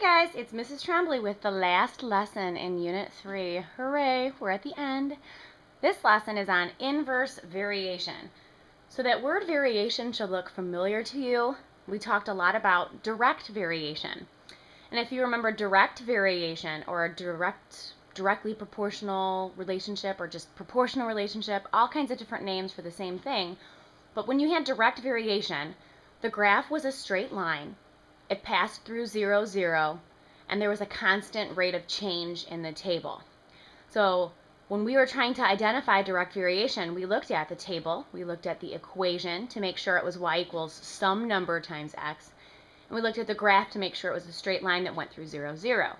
guys, it's Mrs. Tremblay with the last lesson in Unit 3. Hooray, we're at the end. This lesson is on inverse variation. So that word variation should look familiar to you. We talked a lot about direct variation. And if you remember direct variation or a directly proportional relationship or just proportional relationship, all kinds of different names for the same thing. But when you had direct variation, the graph was a straight line. It passed through 0, 0, and there was a constant rate of change in the table. So when we were trying to identify direct variation, we looked at the table, we looked at the equation to make sure it was y equals some number times x, and we looked at the graph to make sure it was a straight line that went through 0, 0.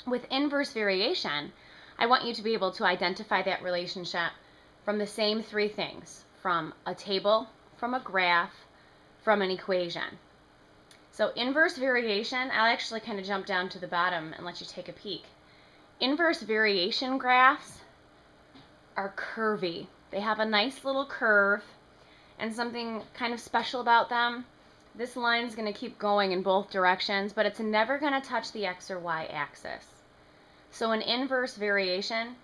With inverse variation, I want you to be able to identify that relationship from the same three things, from a table, from a graph, from an equation. So inverse variation, I'll actually kind of jump down to the bottom and let you take a peek. Inverse variation graphs are curvy. They have a nice little curve, and something kind of special about them, this line is going to keep going in both directions, but it's never going to touch the x or y axis. So in inverse variation,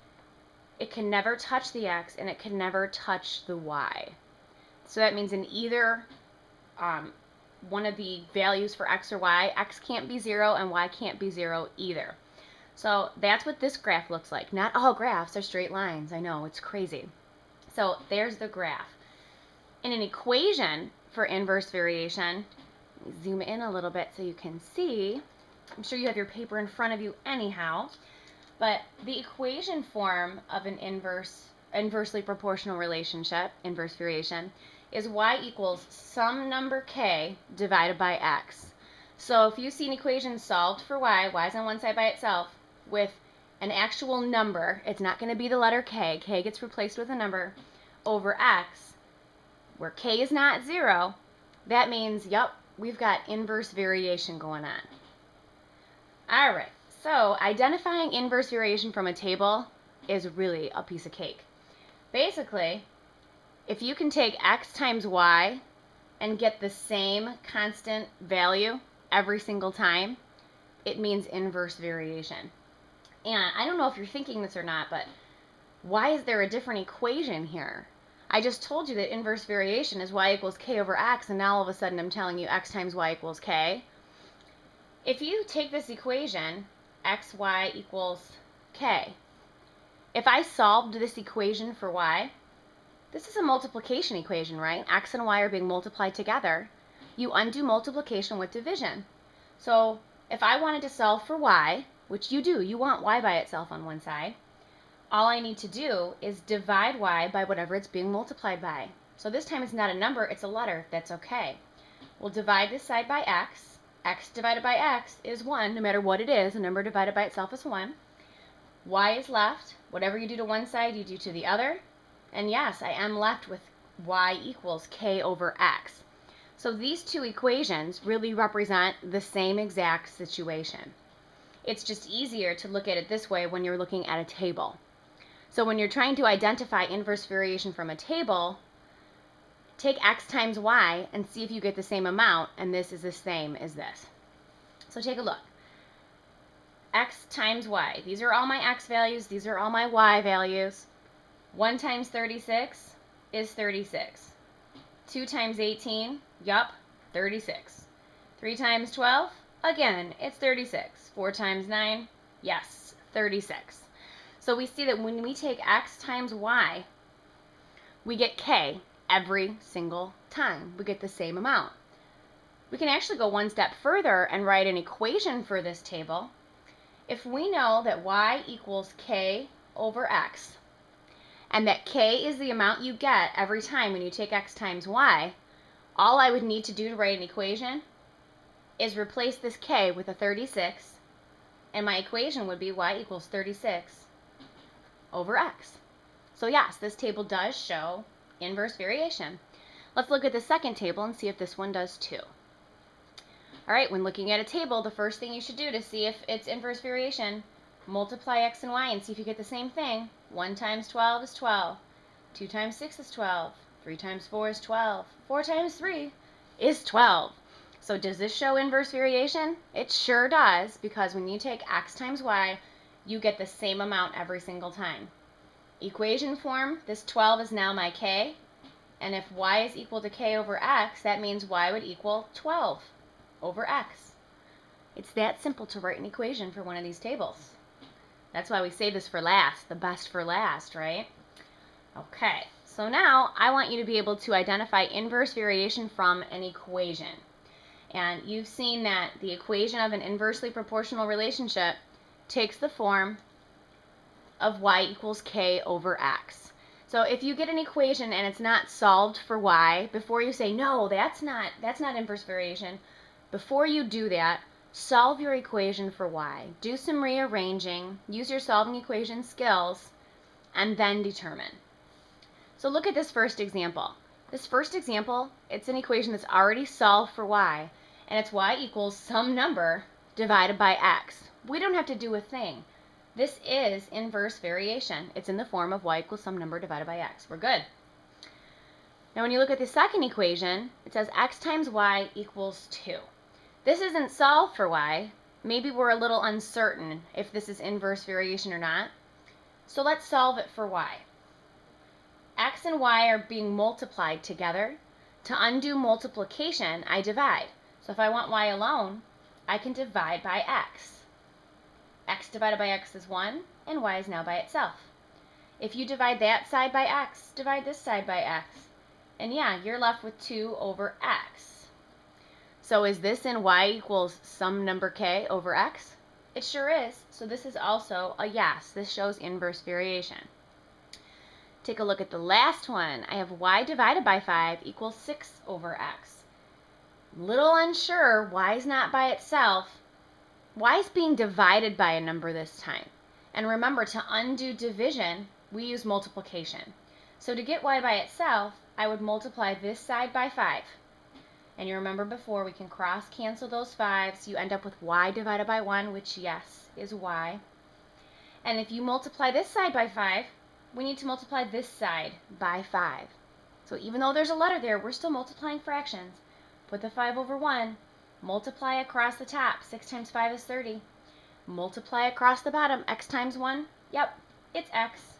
it can never touch the x and it can never touch the y. So that means in either one of the values for x or y, x can't be 0 and y can't be 0 either. So that's what this graph looks like. Not all graphs are straight lines. I know, it's crazy. So there's the graph. In an equation for inverse variation, zoom in a little bit so you can see. I'm sure you have your paper in front of you anyhow, but the equation form of an inversely proportional relationship, inverse variation, is y equals some number k divided by x. So if you see an equation solved for y, y is on one side by itself, with an actual number, it's not going to be the letter k, k gets replaced with a number, over x, where k is not 0, that means, yep, we've got inverse variation going on. Alright, so identifying inverse variation from a table is really a piece of cake. Basically, if you can take x times y and get the same constant value every single time, it means inverse variation. And I don't know if you're thinking this or not, but why is there a different equation here? I just told you that inverse variation is y equals k over x, and now all of a sudden I'm telling you x times y equals k. If you take this equation, xy equals k, if I solved this equation for y, this is a multiplication equation, right? X and y are being multiplied together. You undo multiplication with division. So if I wanted to solve for y, which you do, you want y by itself on one side, all I need to do is divide y by whatever it's being multiplied by. So this time it's not a number, it's a letter. That's okay. We'll divide this side by x. X divided by x is 1, no matter what it is. A number divided by itself is 1. Y is left. Whatever you do to one side, you do to the other. And yes, I am left with y equals k over x. So these two equations really represent the same exact situation. It's just easier to look at it this way when you're looking at a table. So when you're trying to identify inverse variation from a table, take x times y and see if you get the same amount, and this is the same as this. So take a look. X times y. These are all my x values. These are all my y values. 1 times 36 is 36. 2 times 18, yup, 36. 3 times 12, again, it's 36. 4 times 9, yes, 36. So we see that when we take x times y, we get k every single time. We get the same amount. We can actually go one step further and write an equation for this table. If we know that y equals k over x, and that k is the amount you get every time when you take x times y, all I would need to do to write an equation is replace this k with a 36, and my equation would be y equals 36 over x. So yes, this table does show inverse variation. Let's look at the second table and see if this one does too. Alright, when looking at a table, the first thing you should do to see if it's inverse variation, multiply x and y and see if you get the same thing. 1 times 12 is 12. 2 times 6 is 12. 3 times 4 is 12. 4 times 3 is 12. So does this show inverse variation? It sure does, because when you take x times y, you get the same amount every single time. Equation form, this 12 is now my k, and if y is equal to k over x, that means y would equal 12 over x. It's that simple to write an equation for one of these tables. That's why we save this for last, the best for last, right? Okay, so now I want you to be able to identify inverse variation from an equation. And you've seen that the equation of an inversely proportional relationship takes the form of y equals k over x. So if you get an equation and it's not solved for y, before you say, no, that's not inverse variation, before you do that, solve your equation for y. Do some rearranging, use your solving equation skills, and then determine. So look at this first example. This first example, it's an equation that's already solved for y, and it's y equals some number divided by x. We don't have to do a thing. This is inverse variation. It's in the form of y equals some number divided by x. We're good. Now when you look at the second equation, it says x times y equals 2. This isn't solved for y. Maybe we're a little uncertain if this is inverse variation or not. So let's solve it for y. X and y are being multiplied together. To undo multiplication, I divide. So if I want y alone, I can divide by x. X divided by x is 1, and y is now by itself. If you divide that side by x, divide this side by x. And yeah, you're left with 2 over x. So is this in y equals some number k over x? It sure is. So this is also a yes. This shows inverse variation. Take a look at the last one. I have y divided by 5 equals 6 over x. Little unsure, y is not by itself. Y is being divided by a number this time. And remember, to undo division, we use multiplication. So to get y by itself, I would multiply this side by 5. And you remember before, we can cross cancel those 5s. You end up with y divided by 1, which, yes, is y. And if you multiply this side by 5, we need to multiply this side by 5. So even though there's a letter there, we're still multiplying fractions. Put the 5 over 1. Multiply across the top. 6 times 5 is 30. Multiply across the bottom. X times 1. Yep, it's x.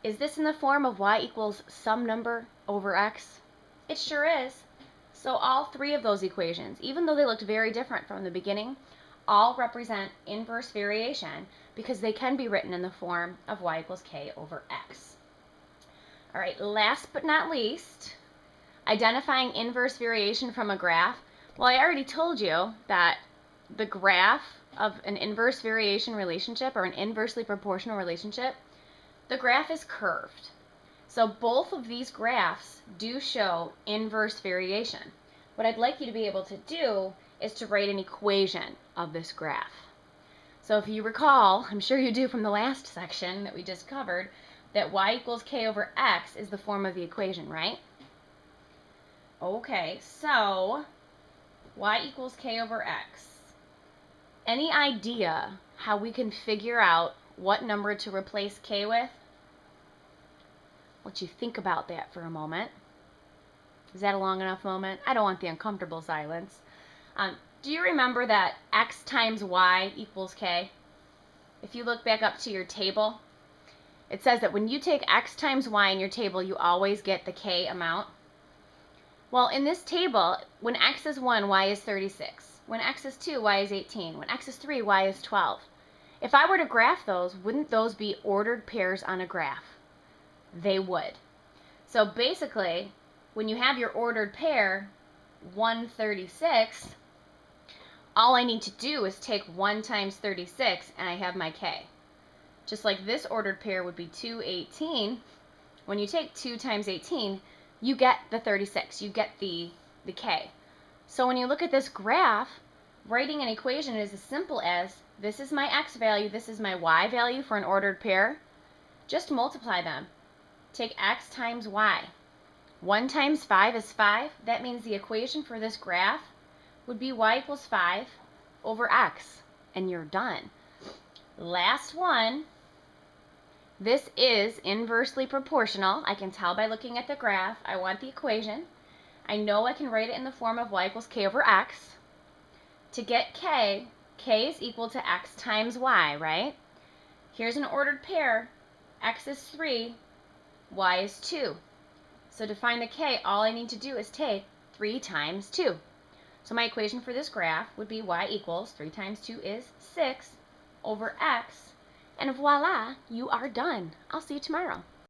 Is this in the form of y equals some number over x? It sure is. So all three of those equations, even though they looked very different from the beginning, all represent inverse variation because they can be written in the form of y equals k over x. All right, last but not least, identifying inverse variation from a graph. Well, I already told you that the graph of an inverse variation relationship or an inversely proportional relationship, the graph is curved. So both of these graphs do show inverse variation. What I'd like you to be able to do is to write an equation of this graph. So if you recall, I'm sure you do from the last section that we just covered, that y equals k over x is the form of the equation, right? Okay, so y equals k over x. Any idea how we can figure out what number to replace k with? Let you think about that for a moment. Is that a long enough moment? I don't want the uncomfortable silence. Do you remember that x times y equals k? If you look back up to your table, it says that when you take x times y in your table, you always get the k amount. Well, in this table, when x is 1, y is 36. When x is 2, y is 18. When x is 3, y is 12. If I were to graph those, wouldn't those be ordered pairs on a graph? They would. So basically, when you have your ordered pair, 136, all I need to do is take 1 times 36 and I have my k. Just like this ordered pair would be 218, when you take 2 times 18, you get the 36, you get the k. So when you look at this graph, writing an equation is as simple as this is my x value, this is my y value for an ordered pair. Just multiply them. Take x times y. 1 times 5 is 5. That means the equation for this graph would be y equals 5 over x. And you're done. Last one. This is inversely proportional. I can tell by looking at the graph. I want the equation. I know I can write it in the form of y equals k over x. To get k is equal to x times y, right? Here's an ordered pair. X is 3, y is 2. So to find the k, all I need to do is take 3 times 2. So my equation for this graph would be y equals 3 times 2 is 6 over x. And voila, you are done. I'll see you tomorrow.